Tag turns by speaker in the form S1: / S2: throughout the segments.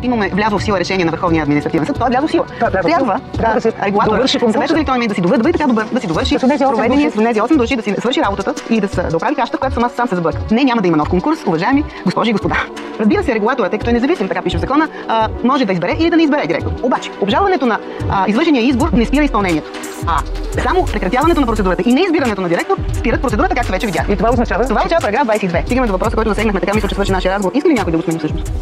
S1: имаме влязло в сила решение на Върховния административен съд, то е влязло в сила. Трябва регулаторът съвместно териториалния да си доведе така добър, да си довърши проведения с тези 8 души, да си свърши работата и да оправи кашата, която сам се забърка. Не, няма да има нов конкурс, уважаеми госпожи и господа. Разбира се, регулаторът, тъй като е независим, така пише в закона, може да избере или да не избере директор. Обаче, обжалването на извършения избор не спира изпълнението. Само прекратяването на процедурата и неизбирането на директор спират процедурата, както вече видяхме.
S2: И това означава?
S1: Това означава параграф 22. Стигаме до въпроса, който засегнахме. Така мисля, че свърши нашия разговор. Иска ли някой да го смени всъщност?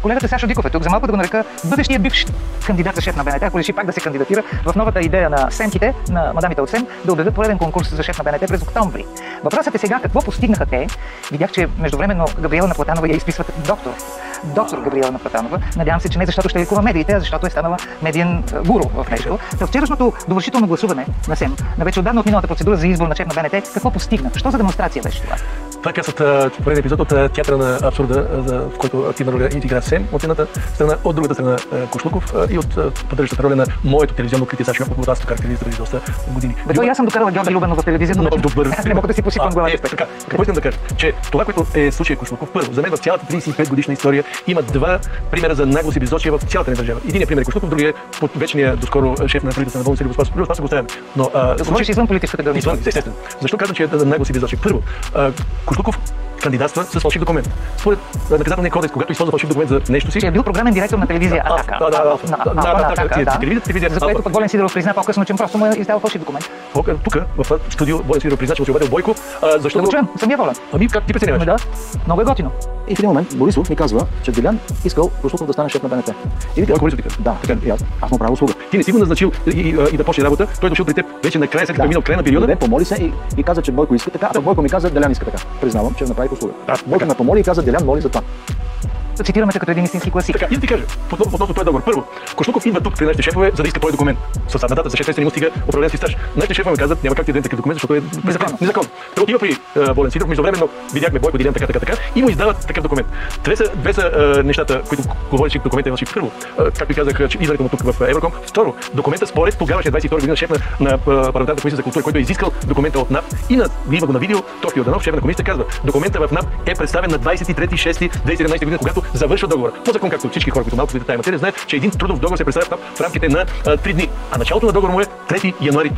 S2: Колегата Сашо Диков е тук за малко да го нарека бъдещия бивш кандидат за шеф на БНТ, ако реши пак да се кандидатира в новата идея на семките, на мадамите от СЕМ, да обявят пореден конкурс за шеф на БНТ през октомври. Въпросът е сега какво постигнаха те. Видях, че междувременно Габриела Наплатанова я изписват доктор Габриела Наплатанова. Надявам се, че не защото ще лекува медиите, а защото е станала медиен гуру в нещо. За вчерашното довършително гласуване на СЕМ, на вече отдавна отминалата процедура за избор на шеф на БНТ, какво постигна? Що за демонстрация беше това?
S3: Това казват пореден епизод от театъра на абсурда, в който активна роля игра СЕМ от едната страна, от другата страна Кошлуков и от поддържащата роля на моето телевизионно откритие Сашо Йонков, аз характеризирам преди доста години.
S2: Бе, аз съм докарала Георги Любенов в телевизията,
S3: много добър.
S2: Не мога да си посипвам главата.
S3: Така, какво искам да кажа? Че това, което е случая Кошлуков, първо, за мен в цялата 35 годишна история има два примера за наглост и безочие в цялата ни държава. Единият пример е Кошлуков, другият е под вечния доскоро шеф на правителството на болница Любов Спасов. Това се го оставяме. Но
S2: можеш извън политическата граница.
S3: Естествено. Защо казвам, че е наглост и безочие? Първо, Кошлуков кандидатства с фалшив документ. Според наказателния кодекс, когато използва фалшив документ за нещо си,
S2: че е бил програмен директор на телевизия Атака.
S3: Телевизия.
S2: За което пък Волен Сидеров призна по-късно, че просто му е издал фалшив документ.
S3: Тук, в студио, Волен Сидеров призна, че му се обадил Бойко, защото...
S2: Да го чуем, самия Волен.
S3: Ами как ти преценяваш?
S2: Да, много е готино.
S4: И в един момент Борисов ми казва, че Делян искал Кошлуков да стане шеф на БНТ. И вика,
S3: Борисов ти казва?
S4: Да, така, аз му правя услуга.
S3: Ти не си го назначил и да почне работа, той е дошъл при теб вече на края, след като е минал край на периода.
S4: Да, помоли се и каза, че Бойко иска така, а Бойко ми каза, Делян иска така. Признавам, че направи услуга. Бойко ме помоли и каза, Делян моли за това.
S2: Цитираме те като един истински класик.
S3: Така, и да ти кажа, относно този договор. Първо, Кошлуков идва тук при нашите шефове, за да иска този документ. С задна дата за 6 месеца не му стига управленски стаж. Нашите шефове ми казват, няма как ти дадем такъв документ, защото е незаконно. Той отива при Волен Сидеров, междувременно видяхме Бойко Дилян така и му издават такъв документ. Две са нещата, които говорят, че документът е фалшив. Първо, както ви казах, че идването му тук в Евроком. Второ, документът според тогавашния 22 година шеф на парламентарната комисия за култура, който е изискал документа от НАП и има го на видео, Тошко Йорданов, шеф на комисията, казва, документът в НАП е представен на 23.6.2017 година, когато завършва договора. По закон, както всички хора, които малко следят тази материя, знаят, че един трудов договор се представя в рамките на 3 дни. А началото на договора му е 3 януари.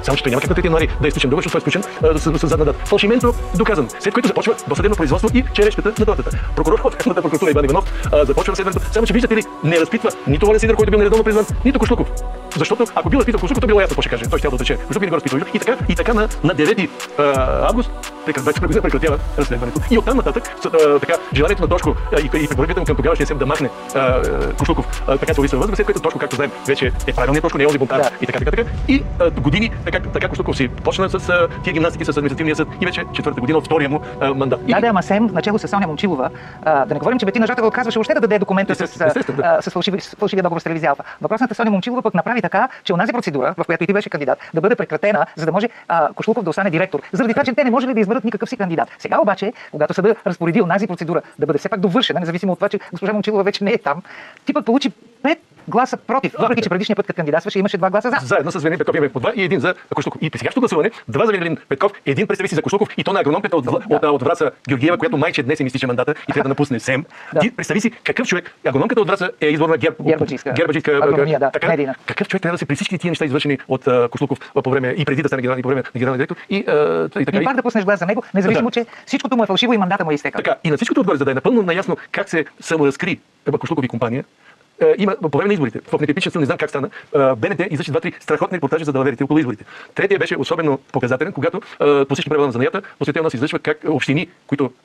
S3: Само че той няма как на 3 януари да е изключен договор, защото е изключен с задна дата. Фалшименто доказано. След което започва досъдебно производство и черешката на тортата. Прокурор от Красната прокуратура Иван Иванов започва разследването. Само че виждате ли, не разпитва нито Волен Сидеров, който е бил нередовно призван, нито Кошлуков. Защото ако бил разпитал Кошлуков, то било ясно какво ще каже. Той ще да отрече. Кошлуков не го разпитва. И така на 9 август прекратява разследването. И оттам нататък така желанието на Тошко и препоръката му към тогавашния СЕМ да махне Кошлуков така се увисва въздух, след което Тошко, както знаем, вече е правилният Тошко, не е онзи бунтар и така. И години така Кошлуков си почна с тия гимнастики с административния съд и вече четвърта година от втория му мандат.
S2: Да, ама СЕМ, начело с Соня Момчилова, да не говорим, че Бетина Жотева отказваше още да даде документа с фалшивия договор с телевизия Алфа. Въпросната Соня Момчилова пък направи така, че онази процедура, в която и ти беше кандидат, да бъде прекратена, за да може Кошлуков да остане директор. Заради това, че те не можели да изберат никакъв си кандидат. Сега обаче, когато съдът разпоредил онази процедура да бъде все пак довършена, независимо от това, че госпожа Момчилова вече не е там, ти пък получи 5 гласа против, въпреки че предишния път, като кандидатстваше, имаше 2 гласа за.
S3: Заедно с Венелин Петков имаме по 2 и 1 за Кошлуков. И при сегашното гласуване 2 за Венелин Петков, 1 представи си за Кошлуков и то на агрономката от Враца Георгиева, която майче днес им изтича мандата и трябва да напусне СЕМ. Ти представи си какъв човек, агрономката от Враца е избор на Гербаджийска. Какъв човек трябва да се при всички тия неща, извършени от Кошлуков по време и преди да стане генерален директор и така.
S2: И пак да пуснеш глас за него, независимо, че всичкото му е фалшиво и мандата му е изтекал.
S3: Така, и на всичкото отгоре, за да е напълно наясно как се саморазкри Кошлуков и компания, има по време на изборите. В нетипичен стил не знам как стана. БНТ излъчи 2-3 страхотни репортажи за далаверите около изборите. Третия беше особено показателен, когато по всички правила на занаята посветил нас излъчва как общини,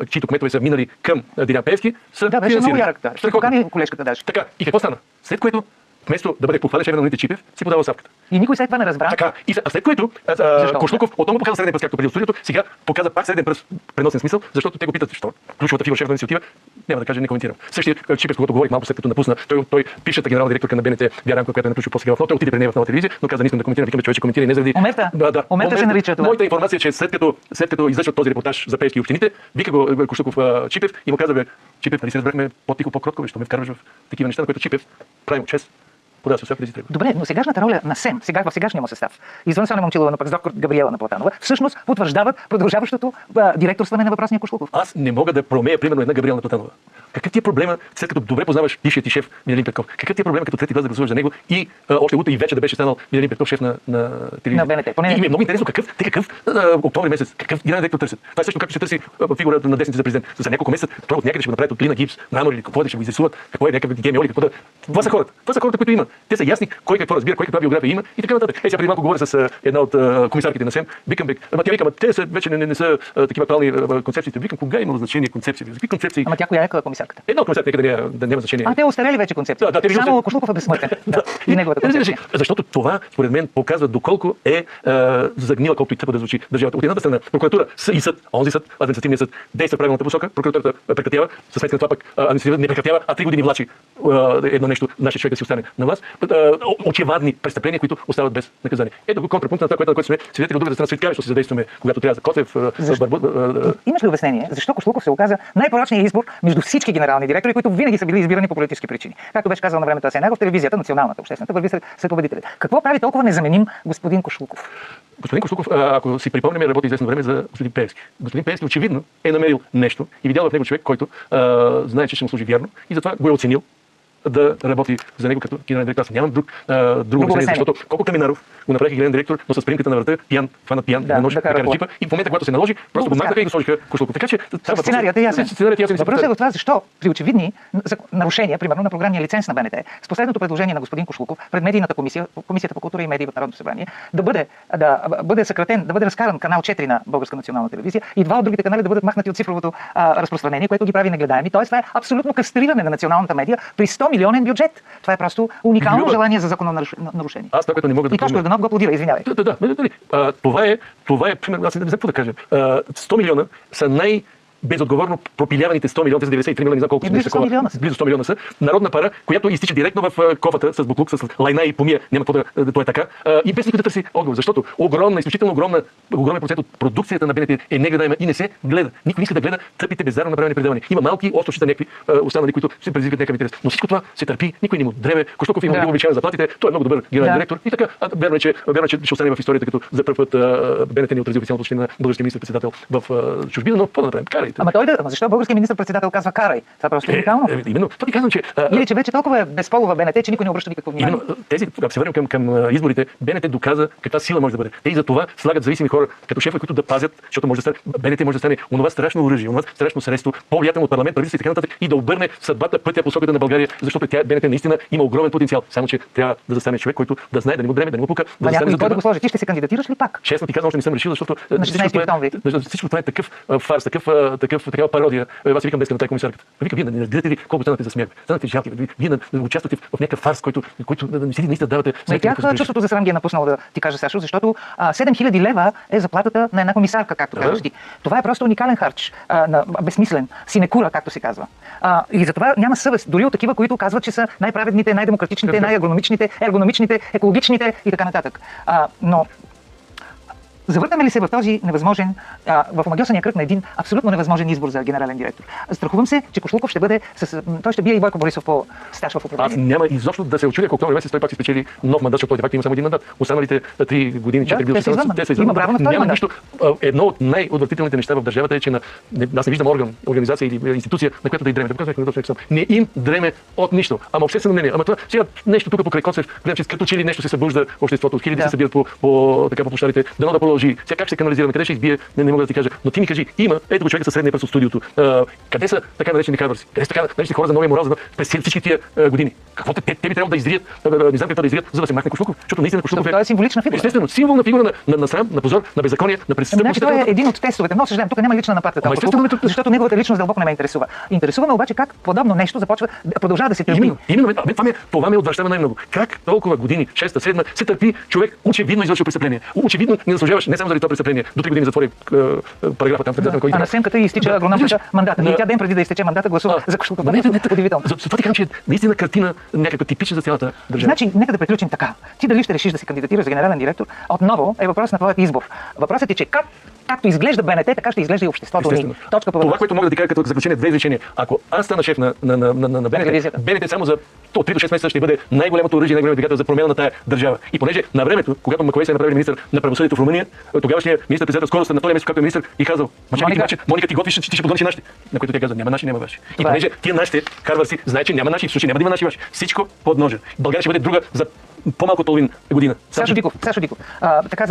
S3: чието кметове са минали към Делян Пеевски, са
S2: да, беше много ярък. Ще покани колежката даже.
S3: Така, и какво стана? След което вместо да бъде похвален шеф на новите Чипев, си подава оставката.
S2: И никой след това не разбра.
S3: Така, а след което Кошлуков отново показа среден пръст, както преди от студиото, сега показа пак среден пръст, преносен смисъл, защото те го питат, защо ключовата фигура шеф на инициатива, няма да кажа, не коментирам. Същия Чипев, когато говорих малко след като напусна, той пишата генерална директорка на БНТ, Вяранко, която е наключил по-сега в нова, той отиде при нея в нова телевизия, но каза, не искам да коментирам, викаме, човече коментира не заради.
S2: Омерта се нарича това.
S3: Моята информация е, че след като излъчват този репортаж за Пеевски общините, вика го Кошлуков Чипев и му каза, Чипев, нали се разбрахме по-тихо, по-кротко, защо ме вкарваш в такива неща, на които Чипев прави му чест. подава се оставка да си тръгва.
S2: Добре, но сегашната роля на СЕМ, в сегашния му състав, извън Соня Момчилова, но пък с доктор Габриела Наплатанова, всъщност потвърждават продължаващото директорстване на въпросния Кошлуков.
S3: Аз не мога да промея, примерно, една Габриела Наплатанова. Какъв ти е проблема, след като добре познаваш бившия ти шеф Милен Петков? Какъв ти е проблема, като трети клас да гласуваш за него и още утре и вече да беше станал Милен Петков шеф на телевизия?
S2: На БНТ.
S3: И ми е много интересно какъв октомври месец, какъв генерален директор търсят. Това е също както ще търси фигурата на десните за президент. За няколко месеца това от някъде ще го направят от глина, гипс, мрамор или какво да ще го изрисуват, какво е някакъв гемиоли, какво да. Това са хората. Това са хората, които има. Те са ясни кой какво разбира, кой каква биография има и така нататък. Сега преди малко говоря с една от комисарките на СЕМ, викам бе, ама тя вика, те са вече не са такива правилни концепциите. Викам, кога има значение концепция? Какви концепции?
S2: Ама тя коя е комисарката?
S3: Една от концепциите да няма значение.
S2: А те остарели вече концепции.
S3: Да,
S2: само Кошлуков е безсмъртен. И неговата концепция.
S3: Защото това, според мен, показва доколко е загнила, колкото и тъпо да звучи държавата. От едната страна, прокуратура и съд, онзи съд, административният съд, действа правилната посока, прокуратурата прекратява, със сметка на това пък административът не прекратява, а 3 години влачи едно нещо, нашия човек да си остане на власт. Очевадни престъпления, които остават без наказание. Ето контрапункт на това, което сме свидетели от другата страна, светкаващо се задействаме, когато трябва за Котев,
S2: Имаш ли обяснение защо Кошлуков се оказа най-порочният избор между всички генерални директори, които винаги са били избирани по политически причини? Както беше казал на времето Асен Агов, телевизията, националната, обществената, върви след победителите. Какво прави толкова незаменим господин Кошлуков?
S3: Господин Кошлуков, ако си припомняме, работи известно време за господин Пеевски. Господин Пеевски очевидно е намерил нещо и видял в него човек, който знае, че ще му служи вярно и затова го е оценил да работи за него като генерален директор. Аз нямам друго обяснение, защото колко Каминаров го направиха генерален директор, но с примката на врата, пиян, фанат пиян, не може да кара джипа и в момента, когато се наложи, просто го махнаха и го сложиха Кошлуков. Така че
S2: сценарията е ясен. Въпросът е от това защо при очевидни нарушения, примерно на програмния лиценз на БНТ, с последното предложение на господин Кошлуков пред медийната комисията по култура и медии в Народното събрание, да бъде съкратен, да бъде разкаран канал 4 на Българска национална телевизия и два от другите канали да бъдат махнати от цифровото разпространение, което ги прави негледаеми. Тоест това е абсолютно кастриране на националната медия при 100 милионен бюджет. Това е просто уникално желание за закононарушение.
S3: Аз това, което не мога да.
S2: И Тошко Йорданов го аплодира, извинявай.
S3: Това е, примерно, аз не знам какво да кажа. 100 милиона са безотговорно пропиляваните 100 милиона, 93 милиона, не знам колко
S2: близо
S3: 100 милиона са. Народна пара, която изтича директно в кофата с буклук, с лайна и помия. Няма какво да това е така. И без никой да търси отговор. Защото изключително огромен процент от продукцията на БНТ е негледаема и не се гледа. Никой не иска да гледа тъпите бездарно направени предавания. Има малки островчета някакви останали, които се предизвикат някакъв интерес. Но всичко това се търпи, никой не му дреме. Кошлуков има много увеличение на заплатите, той е много добър генерален директор. И така, верно е, че ще остане в историята, като за първ път БНТ не отрази официалното посещение на българския министър-председател в чужбина, но какво да направим? Карайте.
S2: Защо българският министър-председател казва карай? Това просто е уникално.
S3: Именно. Това ти казвам, че.
S2: Или че вече толкова е безполова БНТ, че никой не обръща никакво внимание.
S3: Ако се върнем към изборите, БНТ доказа каква сила може да бъде. Те и за това слагат зависими хора като шефове, които да пазят, защото БНТ може да стане онова страшно оръжие, онова страшно средство, по-влиятелно от парламент, правителство и така нататък, и да обърне съдбата, пътя, посоката на България, защото БНТ наистина има огромен потенциал. Само че трябва да застане човек, който да знае, да не му дреме, да не му пука.
S2: Да го сложи. Ти ще се кандидатираш ли пак?
S3: Честно ти казвам, още не съм решил, защото
S2: всичко
S3: това е такъв фарс, такава пародия. Аз викам днес на тази комисарката. Вика, вие не гледате ли колко станате за смях? Станате жалки. Вие участвате в някакъв фарс, който не си наистина давате.
S2: Чувството за срам ги е напуснало да ти кажа, Сашо, защото 7000 лева е заплатата на една комисарка, както казваш ти. Това е просто уникален харч, безсмислен, синекура, както се казва. И затова няма съвест, дори от такива, които казват, че са най-праведните, най-демократичните, най-ергономичните, екологичните и така нататък. Но завъртаме ли се в този невъзможен, в омагьосания кръг на един абсолютно невъзможен избор за генерален директор? Страхувам се, че Кошлуков ще бъде той ще бие и Бойко Борисов по стаж в управление.
S3: Аз няма изобщо да се очудя, ако октомври месец той пак си спечели нов мандат, защото той факт има само един мандат. Останалите 3 години, 4 години
S2: те са извън.
S3: Няма нищо. Едно от най-отвратителните неща в държавата е, че аз не виждам орган, организация или институция, на която да й дреме. Не им дреме от нищо. Ама обществено мнение. Ама това сега нещо тук покрай Коцев, гледам, че като че ли нещо се събужда обществото, хиляди се събират по площадите, дано да продължи. Сега как ще канализираме, къде ще избие, не мога да ти кажа. Но ти ми кажи, ето го човека със средния пръст от студиото. Къде са така наречени храбърци? Къде са така наречени хора за новия морал през всички тия години? Какво те би трябвало да изрият, не знам какво да изрият, за да се махне Кошлуков, защото наистина Кошлуков
S2: е символична фигура.
S3: Естествено, символна фигура на срам, на позор, на беззаконие, на престъпност.
S2: Той е един от тестовете. Но съжалявам, тук няма лична нападка, защото неговата личност дълбоко не ме интересува. Интересуваме обаче как подобно нещо продължава да се търпи.
S3: Именно това ме отвращава най-много. Как толкова години, 6-та, 7-та, се търпи човек очевидно извършил престъпление. Очевидно не заслужаваш не само заради това престъпление. До 3 години затвори параграфа там.
S2: А на Семката изтича агрономката мандата. И тя ден преди да изтече мандата гласува за Кошлуков. Удивително.
S3: Затова ти казвам, че наистина картина някаква типична за цялата държава.
S2: Значи, нека да приключим така. Ти дали ще решиш да се кандидатираш за генерален директор, отново е въпрос на твоят избор. Въпросът е, че как както изглежда БНТ, така ще изглежда и обществото ни. Точка по
S3: Това,
S2: въпроса.
S3: което мога да ти кажа като заключение, две изречения. Ако аз стана шеф на БНТ,
S2: телевизията.
S3: БНТ само за 3 до 6 месеца ще бъде най-голямото оръжие, най-големият двигател за промяна на тая държава. И понеже на времето, когато Маковей се направи министър на правосъдието в Румъния, тогавашният министър-председател скоро на втория месец, когато е министър, и казал: Моника, ти готвиш, ти ще подгониш нашите. На което тя каза: няма наши, няма ваши. И понеже тия нашите Харварси знае, че няма наши, в случай няма да има наши ваши. Всичко под ножа. България ще бъде друга за по-малко от половин година.
S2: Сашо Диков,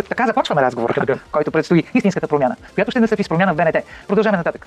S2: така започваме разговора, който предстои истинската промяна, която ще настъпи с промяна в БНТ. Продължаваме нататък.